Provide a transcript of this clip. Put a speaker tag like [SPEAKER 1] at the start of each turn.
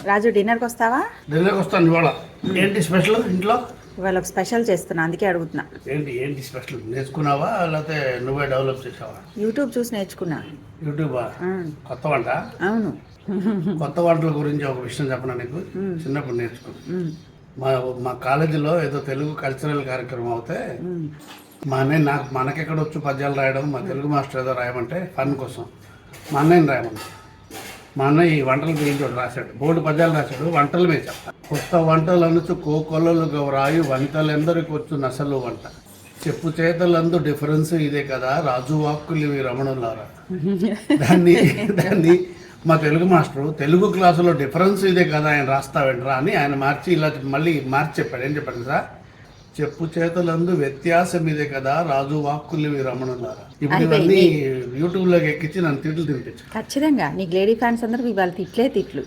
[SPEAKER 1] రాజు డిన్నర్కి వస్తావా?
[SPEAKER 2] డిన్నర్కి వస్తాను ఇవాళ. ఏంటి స్పెషల్ ఇంట్లో?
[SPEAKER 1] ఇవాళ ఒక స్పెషల్ చేస్తున్నా, అందుకే అడుగుతున్నా.
[SPEAKER 2] ఏంటి స్పెషల్? నేర్చుకున్నావా లేకపోతే నువ్వే డెవలప్ చేసావా?
[SPEAKER 1] యూట్యూబ్ చూసి నేర్చుకున్నా.
[SPEAKER 2] యూట్యూబా? కొత్త వంట?
[SPEAKER 1] అవును.
[SPEAKER 2] కొత్త వంటల గురించి ఒక విషయం చెప్పనా నీకు? చిన్నప్పుడు నేర్చుకున్నా. మా కాలేజీలో ఏదో తెలుగు కల్చరల్ కార్యక్రమం అవుతే మా అన్నయ్య మనకెక్కడొచ్చు పద్యాలు రాయడం, మా తెలుగు మాస్టర్ ఏదో రాయమంటే ఫన్ కోసం మా అన్నయ్యని రాయమని. మా అన్నయ్య ఈ వంటల గురించి రాశాడు, బోర్డు పద్యాలు రాశాడు. వంటల మీద చెప్తా. కొత్త వంటలు అనొచ్చు కోకొల్లలు గౌరాయి వంటలెందరికి వచ్చు నసలు వంట చెప్పు చేతలందు డిఫరెన్స్ ఇదే కదా రాజు వాక్కులు ఇవి రమణులారా. దాన్ని మా తెలుగు మాస్టరు తెలుగు క్లాసులో డిఫరెన్స్ ఇదే కదా ఆయన రాస్తావేంట్రా అని ఆయన మార్చి ఇలా మళ్ళీ మార్చి చెప్పాడు. ఏం చెప్పాడు సార్? చెప్పు చేతులందు వ్యత్యాసం ఇదే కదా రాజు వాక్కులు రమణులారా. ఇప్పుడు ఇవన్నీ యూట్యూబ్ లోకి ఎక్కించి నన్ను తిట్లు తినిపించు.
[SPEAKER 1] ఖచ్చితంగా నీకు లేడీ ఫ్యాన్స్ అందరూ ఇవాళ తిట్లు.